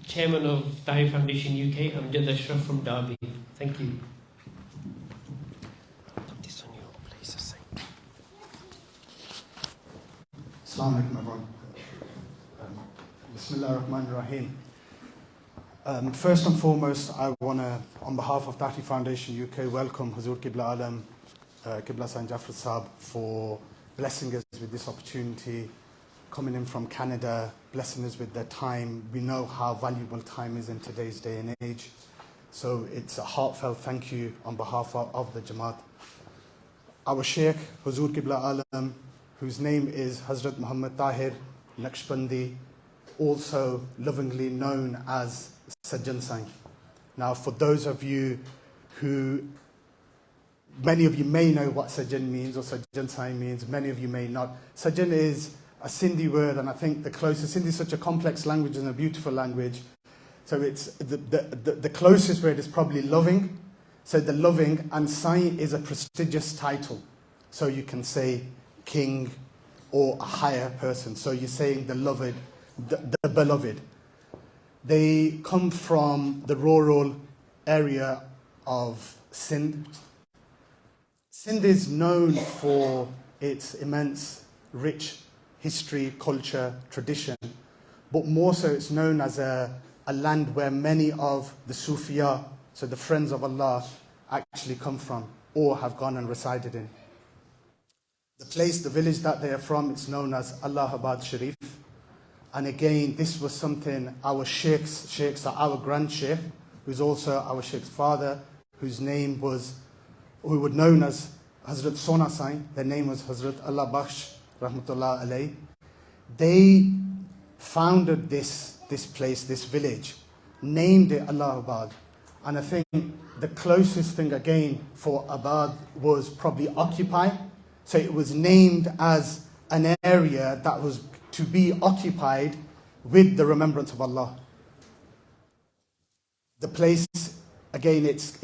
Chairman of Tahiri Foundation UK, Amjad Ashraf from Derby. Thank you. This on your place, Assalamu alaikum everyone. Bismillah ar-Rahman ar-Rahim. First and foremost, I want to, on behalf of Tahiri Foundation UK, welcome Hazrat Qibla Alam, Qibla Saeen Jafar Sahab for blessing us with this opportunity, coming in from Canada, blessing us with their time. We know how valuable time is in today's day and age. So it's a heartfelt thank you on behalf of the Jamaat. Our Sheikh, Hazrat Qibla Alam, whose name is Hazrat Muhammad Tahir Naqshbandi, also lovingly known as Sajjansain. Now, for those of you who, many of you may know what Sajjan means or Sajjansain means, many of you may not. Sajjan is a Sindhi word, and I think the closest, Sindhi is such a complex language and a beautiful language. So it's the closest word is probably loving. So the loving, and Saeen is a prestigious title. So you can say king or a higher person. So you're saying the loved, the beloved. They come from the rural area of Sindh. Sindh is known for its immense, rich history, culture, tradition, but more so it's known as a land where many of the Sufiya, so the friends of Allah, actually come from or have gone and resided in. The place, the village that they are from, it's known as Allahabad Sharif. And again, this was something our sheikhs, our grand sheikh, who's also our sheikh's father, whose name was, who were known as Hazrat Sona Saeen, their name was Hazrat Allah Bakhshi, rahmatullah alayh. They founded this place, this village, named it Allahabad. And I think the closest thing again for Abad was probably occupy. So it was named as an area that was to be occupied with the remembrance of Allah. The place, again, it's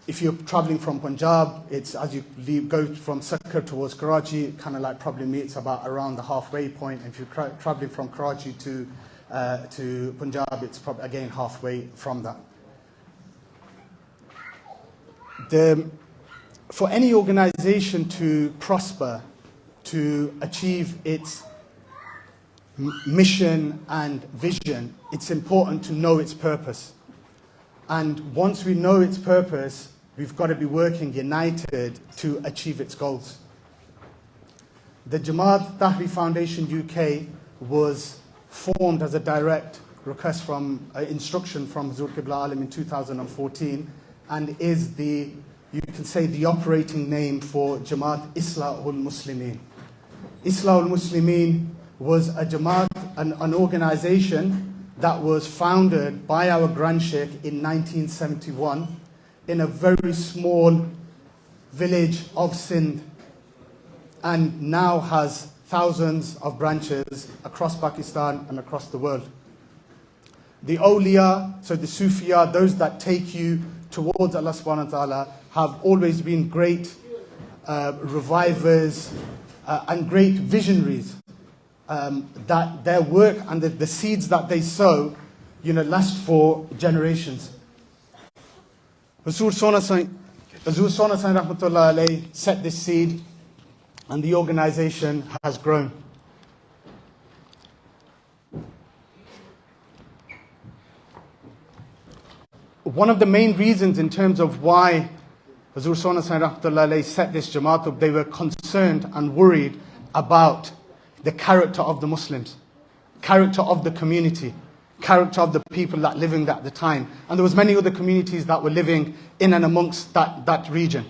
if you're traveling from Punjab, it's as you go from Sakkar towards Karachi, it kind of like probably meets about around the halfway point. And if you're traveling from Karachi to Punjab, it's probably again halfway from that. For any organization to prosper, to achieve its mission and vision, it's important to know its purpose. And once we know its purpose, we've got to be working united to achieve its goals. The Jamaat Tahiri Foundation UK was formed as a direct request from instruction from Hazrat Qibla Alam in 2014, and is the, you can say, the operating name for Jamaat Islahofficial. Islahofficial was a Jamaat, an organization that was founded by our Grand Sheikh in 1971 in a very small village of Sindh, and now has thousands of branches across Pakistan and across the world. The awliya, so the Sufiya, those that take you towards Allah subhanahu wa ta'ala, have always been great revivers and great visionaries. That their work and the seeds that they sow, last for generations. Hazrat Sona Saeen rahmatullah alayhi set this seed, and the organization has grown. One of the main reasons in terms of why Hazrat Sona Saeen rahmatullah alayhi set this Jamaat up, they were concerned and worried about the character of the Muslims, character of the community, character of the people that living at the time. And there was many other communities that were living in and amongst that region.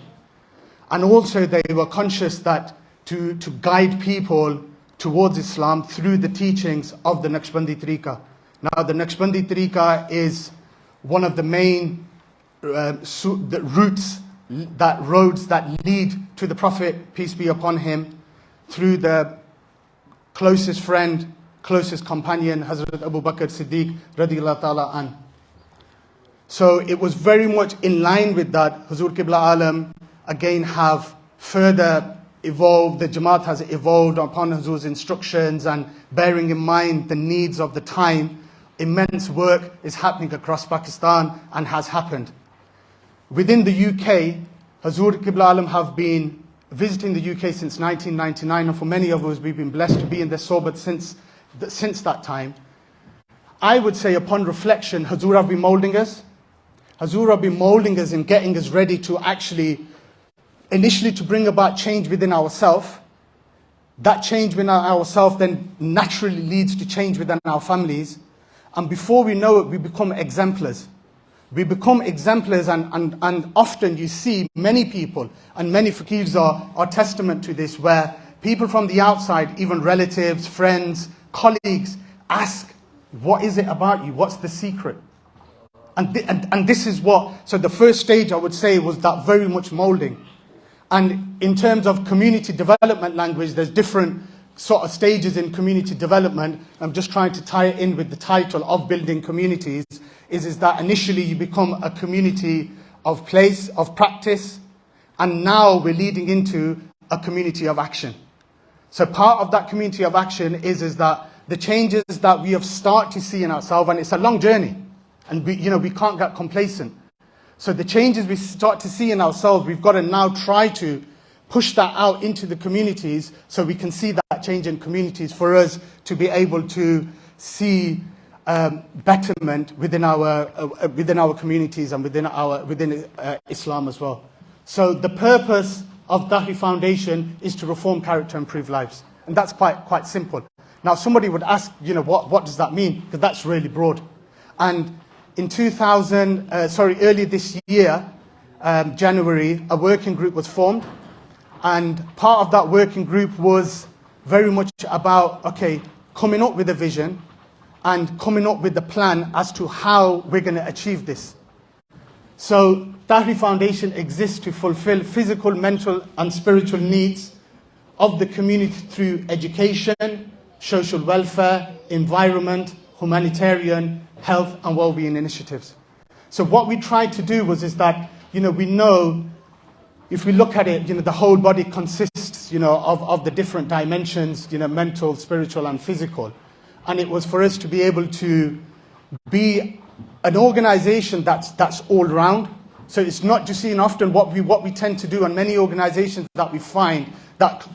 And also they were conscious that to guide people towards Islam through the teachings of the Naqshbandi Tariqa. Now the Naqshbandi Tariqa is one of the main the routes, roads that lead to the Prophet, peace be upon him, through the closest friend, closest companion, Hazrat Abu Bakr Siddiq radiyallahu ta'ala an. So it was very much in line with that. Hazrat Qibla Alam again have further evolved, the Jamaat has evolved upon Hazur's instructions, and bearing in mind the needs of the time, immense work is happening across Pakistan and has happened. Within the UK, Hazur Qibla Alam have been visiting the UK since 1999, and for many of us, we've been blessed to be in their sohbat since that time. I would say, upon reflection, Hazur have been moulding us. Hazur have been moulding us and getting us ready to actually, initially to bring about change within ourselves. That change within ourselves then naturally leads to change within our families. And before we know it, we become exemplars. We become exemplars, and often you see many people, and many faqirs are testament to this, where people from the outside, even relatives, friends, colleagues, ask, what is it about you? What's the secret? And this is what, so the first stage I would say was that very much moulding. And in terms of community development language, there's different sort of stages in community development. I'm just trying to tie it in with the title of building communities, is that initially you become a community of place, of practice, and now we're leading into a community of action. So part of that community of action is that the changes that we have started to see in ourselves, and it's a long journey, and we can't get complacent. So the changes we start to see in ourselves, we've got to now try to push that out into the communities so we can see that change in communities for us to be able to see betterment within our communities and within Islam as well. So the purpose of Tahiri Foundation is to reform character and improve lives, and that's quite simple. Now somebody would ask, what does that mean? Because that's really broad. And in earlier this year, January, a working group was formed, and part of that working group was very much about coming up with a vision and coming up with a plan as to how we're going to achieve this. So Tahiri Foundation exists to fulfill physical, mental and spiritual needs of the community through education, social welfare, environment, humanitarian, health and well-being initiatives. So what we tried to do is that, we know, if we look at it, the whole body consists, of the different dimensions, mental, spiritual and physical. And it was for us to be able to be an organization that's all round. So it's not just seeing often what we tend to do, and many organizations that we find that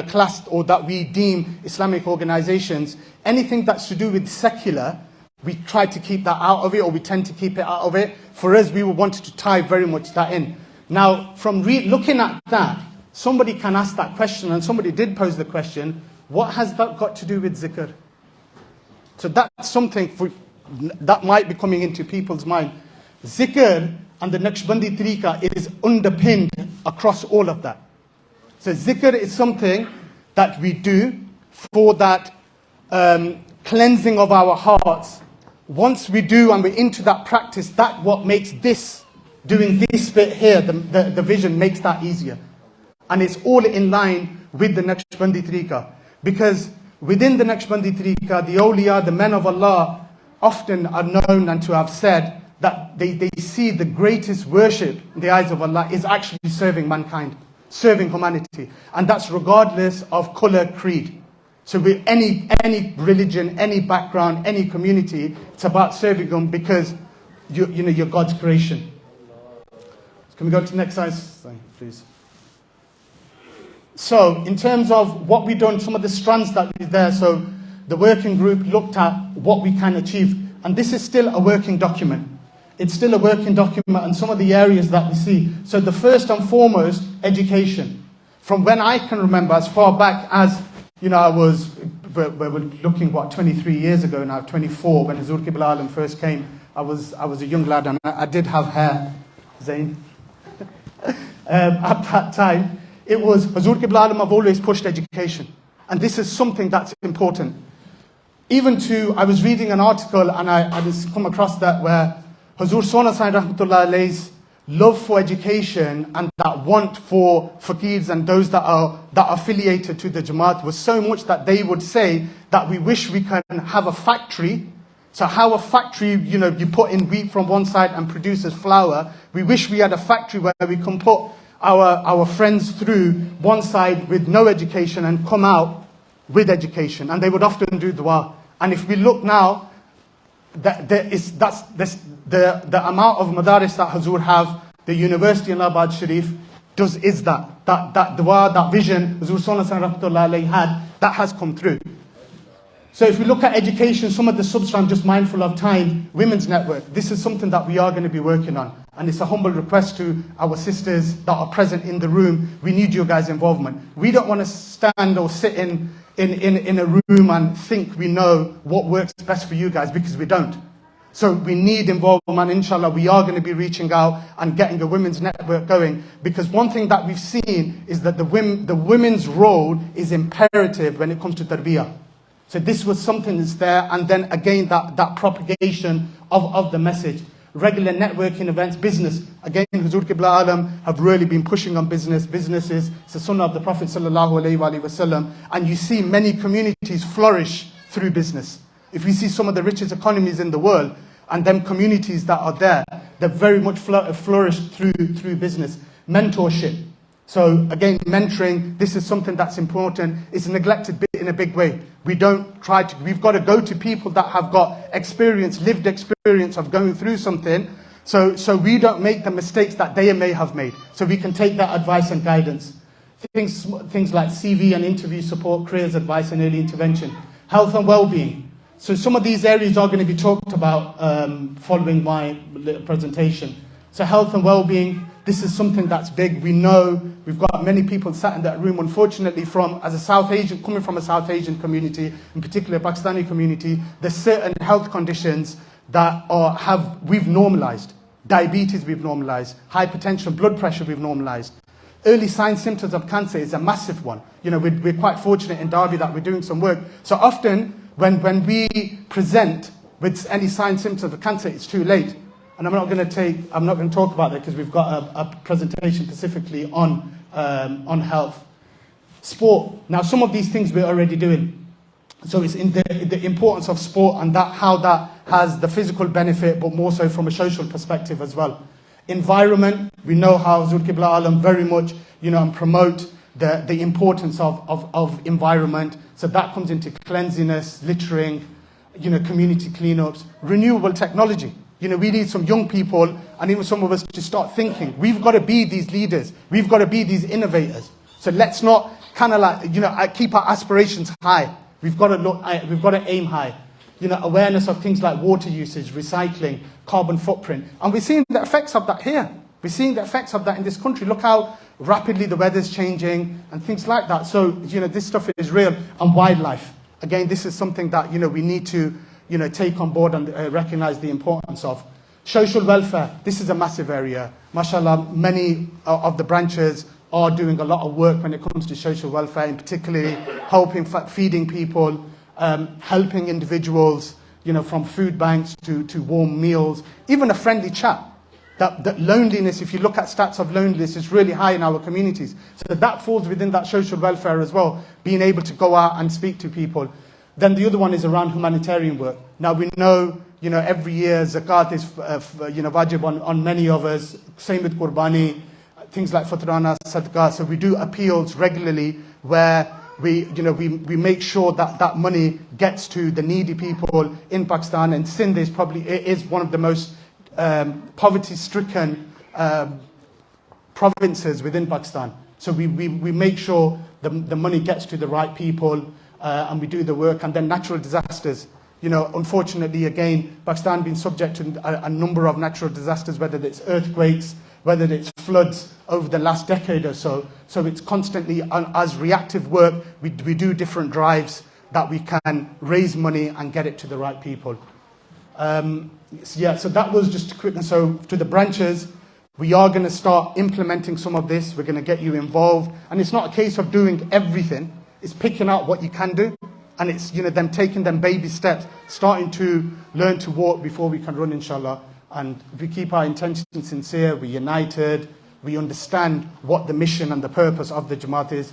classed or that we deem Islamic organizations, anything that's to do with secular, we try to keep that out of it, or we tend to keep it out of it. For us, we wanted to tie very much that in. Now, from looking at that, somebody can ask that question, and somebody did pose the question, what has that got to do with zikr? So that's something that might be coming into people's mind. Zikr and the Naqshbandi tariqah is underpinned across all of that. So zikr is something that we do for that cleansing of our hearts. Once we do and we're into that practice, that's what makes this, doing this bit here, the vision makes that easier. And it's all in line with the Naqshbandi tariqah. Because within the Naqshbandi tariqah, the awliya, the men of Allah, often are known and to have said that they see the greatest worship in the eyes of Allah is actually serving mankind, serving humanity. And that's regardless of color, creed. So with any religion, any background, any community, it's about serving them because you're God's creation. Can we go to the next slide, please? So, in terms of what we've done, some of the strands that are there, so the working group looked at what we can achieve. And this is still a working document. It's still a working document, and some of the areas that we see. So the first and foremost, education. From when I can remember, as far back as, we're looking, 23 years ago now, 24, when Hazur Qibla Alam first came, I was a young lad, and I did have hair, Saeen. At that time, it was Hazur Qibla Alam have always pushed education. And this is something that's important. I was reading an article and I just come across that where Hazur Saeen Rahmatullah Alayhi's love for education and that want for faqirs and those that are affiliated to the Jamaat was so much that they would say that we wish we can have a factory. So how a factory, you put in wheat from one side and produces flour. We wish we had a factory where we can put our friends through one side with no education and come out with education, and they would often do dua. And if we look now, the amount of madaris that Hazur have, the university in Allahabad Sharif, is that dua, that vision Hazur Sallallahu Alaihi Wasallam had, that has come through. So if we look at education, some of the substance, I'm just mindful of time, Women's Network, this is something that we are going to be working on. And it's a humble request to our sisters that are present in the room. We need your guys' involvement. We don't want to stand or sit in a room and think we know what works best for you guys, because we don't. So we need involvement. Inshallah, we are going to be reaching out and getting a women's network going, because one thing that we've seen is that the women's role is imperative when it comes to tarbiyah. So this was something that's there, and then again that propagation of the message. Regular networking events, business. Again, Huzur Qibla Alam have really been pushing on business. Businesses, it's the sunnah of the Prophet Sallallahu Alaihi Wasallam, and you see many communities flourish through business. If we see some of the richest economies in the world, and them communities that are there, they're very much flourished through business. Mentorship. So again, mentoring, this is something that's important. It's a neglected bit in a big way. We've got to go to people that have got experience, lived experience of going through something, so we don't make the mistakes that they may have made. So we can take that advice and guidance. Things like CV and interview support, careers advice and early intervention. Health and well-being. So some of these areas are going to be talked about following my little presentation. So health and well-being, this is something that's big. We know we've got many people sat in that room, unfortunately, coming from a South Asian community, in particular Pakistani community, there's certain health conditions that we've normalized. Diabetes we've normalized, hypertension, blood pressure we've normalized. Early signs, symptoms of cancer is a massive one. You know, we're quite fortunate in Derby that we're doing some work. So often when we present with any signs, symptoms of cancer, it's too late. And I'm not going to talk about that because we've got a presentation specifically on health. Sport. Now, some of these things we're already doing. So it's in the importance of sport and how that has the physical benefit, but more so from a social perspective as well. Environment. We know how Huzur Qibla Alam very much, promote the importance of environment. So that comes into cleanliness, littering, community cleanups, renewable technology. We need some young people and even some of us to start thinking. We've got to be these leaders. We've got to be these innovators. So let's not keep our aspirations high. We've got to aim high. Awareness of things like water usage, recycling, carbon footprint. And we're seeing the effects of that here. We're seeing the effects of that in this country. Look how rapidly the weather's changing and things like that. So, this stuff is real. And wildlife. Again, this is something that, we need to take on board and recognize the importance of. Social welfare, this is a massive area. MashaAllah, many of the branches are doing a lot of work when it comes to social welfare, in particularly helping, feeding people, helping individuals, from food banks to warm meals, even a friendly chat. That loneliness, if you look at stats of loneliness, is really high in our communities. So that falls within that social welfare as well, being able to go out and speak to people. Then the other one is around humanitarian work. Now we know, every year zakat is, wajib on many of us. Same with qurbani, things like fatrana, sadaqah. So we do appeals regularly where we make sure that money gets to the needy people in Pakistan. And Sindh is one of the most poverty-stricken provinces within Pakistan. So we make sure the money gets to the right people. And we do the work. And then natural disasters. Unfortunately, again, Pakistan been subject to a number of natural disasters, whether it's earthquakes, whether it's floods over the last decade or so. So it's constantly, as reactive work, we do different drives that we can raise money and get it to the right people. So that was just quick. And so to the branches, we are going to start implementing some of this. We're going to get you involved. And it's not a case of doing everything. It's picking out what you can do, and it's them taking them baby steps, starting to learn to walk before we can run, inshallah. And if we keep our intentions sincere, we're united, we understand what the mission and the purpose of the Jamaat is,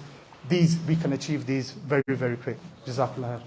we can achieve these very, very quick. Jazakallah.